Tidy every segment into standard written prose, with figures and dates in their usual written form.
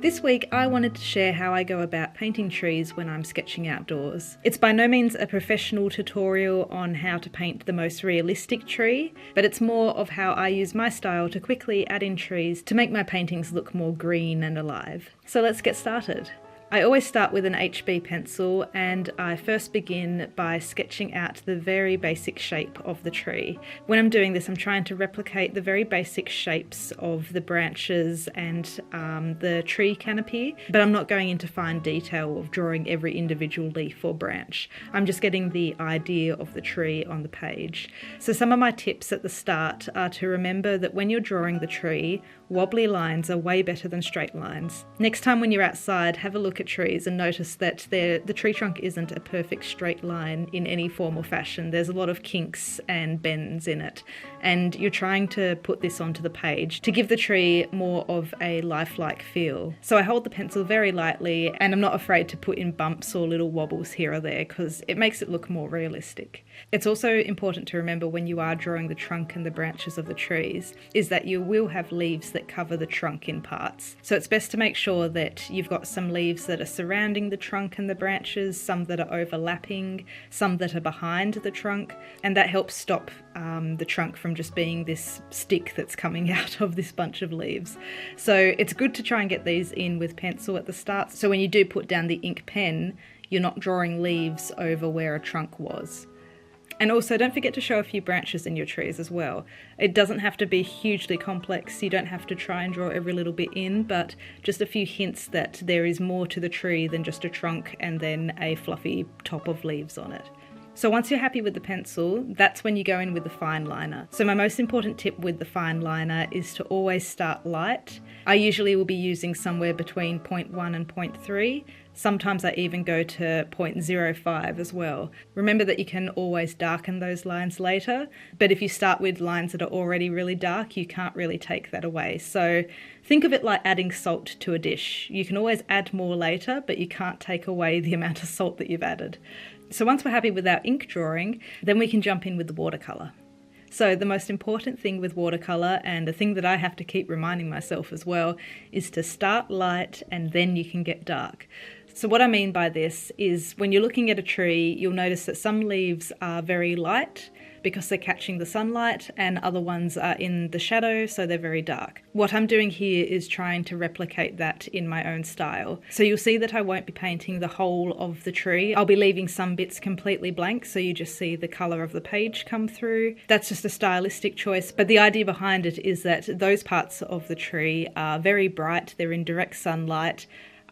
This week I wanted to share how I go about painting trees when I'm sketching outdoors. It's by no means a professional tutorial on how to paint the most realistic tree, but it's more of how I use my style to quickly add in trees to make my paintings look more green and alive. So let's get started. I always start with an HB pencil and I first begin by sketching out the very basic shape of the tree. When I'm doing this, I'm trying to replicate the very basic shapes of the branches and the tree canopy, but I'm not going into fine detail of drawing every individual leaf or branch. I'm just getting the idea of the tree on the page. So some of my tips at the start are to remember that when you're drawing the tree, wobbly lines are way better than straight lines. Next time when you're outside, have a look at trees and notice that the tree trunk isn't a perfect straight line in any form or fashion. There's a lot of kinks and bends in it, and you're trying to put this onto the page to give the tree more of a lifelike feel. So I hold the pencil very lightly and I'm not afraid to put in bumps or little wobbles here or there because it makes it look more realistic. It's also important to remember when you are drawing the trunk and the branches of the trees is that you will have leaves that cover the trunk in parts. So it's best to make sure that you've got some leaves that are surrounding the trunk and the branches, some that are overlapping, some that are behind the trunk, and that helps stop the trunk from just being this stick that's coming out of this bunch of leaves. So it's good to try and get these in with pencil at the start, so when you do put down the ink pen, you're not drawing leaves over where a trunk was. And also don't forget to show a few branches in your trees as well. It doesn't have to be hugely complex, you don't have to try and draw every little bit in, but just a few hints that there is more to the tree than just a trunk and then a fluffy top of leaves on it. So once you're happy with the pencil, that's when you go in with the fine liner. So my most important tip with the fine liner is to always start light. I usually will be using somewhere between 0.1 and 0.3. Sometimes I even go to 0.05 as well. Remember that you can always darken those lines later, but if you start with lines that are already really dark, you can't really take that away. So think of it like adding salt to a dish. You can always add more later, but you can't take away the amount of salt that you've added. So once we're happy with our ink drawing, then we can jump in with the watercolor. So the most important thing with watercolor, and the thing that I have to keep reminding myself as well, is to start light and then you can get dark. So what I mean by this is when you're looking at a tree, you'll notice that some leaves are very light because they're catching the sunlight and other ones are in the shadow, so they're very dark. What I'm doing here is trying to replicate that in my own style. So you'll see that I won't be painting the whole of the tree. I'll be leaving some bits completely blank, so you just see the colour of the page come through. That's just a stylistic choice, but the idea behind it is that those parts of the tree are very bright, they're in direct sunlight.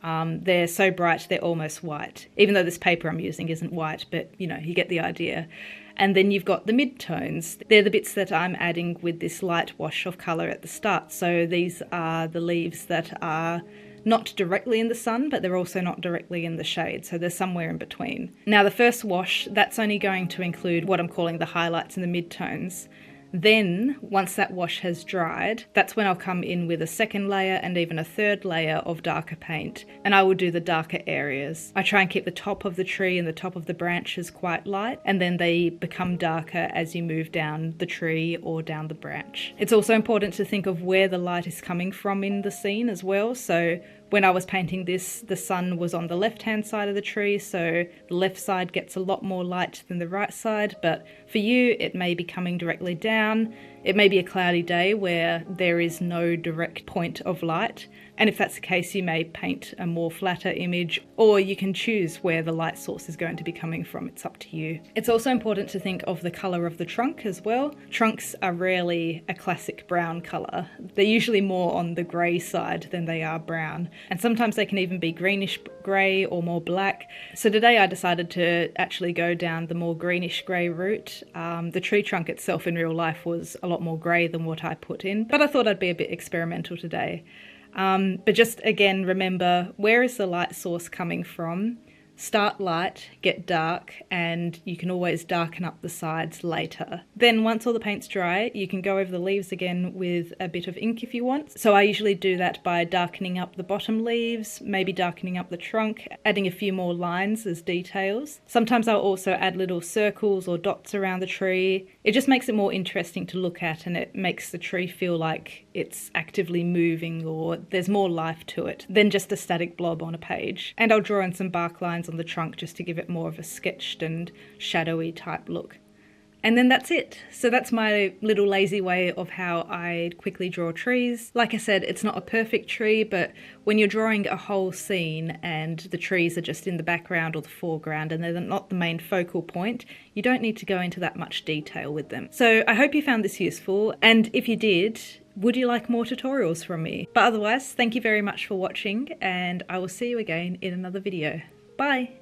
They're so bright they're almost white, even though this paper I'm using isn't white, but you get the idea. And then you've got the mid-tones. They're the bits that I'm adding with this light wash of colour at the start. So these are the leaves that are not directly in the sun, but they're also not directly in the shade, so they're somewhere in between. Now the first wash, that's only going to include what I'm calling the highlights and the mid-tones. Then, once that wash has dried, that's when I'll come in with a second layer and even a third layer of darker paint, and I will do the darker areas. I try and keep the top of the tree and the top of the branches quite light, and then they become darker as you move down the tree or down the branch. It's also important to think of where the light is coming from in the scene as well, so when I was painting this, the sun was on the left-hand side of the tree, so the left side gets a lot more light than the right side, but for you, it may be coming directly down. It may be a cloudy day where there is no direct point of light, and if that's the case, you may paint a more flatter image, or you can choose where the light source is going to be coming from. It's up to you. It's also important to think of the colour of the trunk as well. Trunks are rarely a classic brown colour. They're usually more on the grey side than they are brown, and sometimes they can even be greenish grey or more black. So today I decided to actually go down the more greenish grey route. The tree trunk itself in real life was a lot more grey than what I put in, but I thought I'd be a bit experimental today. But just again, remember, where is the light source coming from? Start light, get dark, and you can always darken up the sides later. Then once all the paint's dry, you can go over the leaves again with a bit of ink if you want. So I usually do that by darkening up the bottom leaves, maybe darkening up the trunk, adding a few more lines as details. Sometimes I'll also add little circles or dots around the tree. It just makes it more interesting to look at, and it makes the tree feel like it's actively moving or there's more life to it than just a static blob on a page. And I'll draw in some bark lines on the trunk just to give it more of a sketched and shadowy type look. And then that's it. So that's my little lazy way of how I quickly draw trees. Like I said, it's not a perfect tree, but when you're drawing a whole scene and the trees are just in the background or the foreground and they're not the main focal point, you don't need to go into that much detail with them. So I hope you found this useful, and if you did, would you like more tutorials from me? But otherwise, thank you very much for watching, and I will see you again in another video. Bye!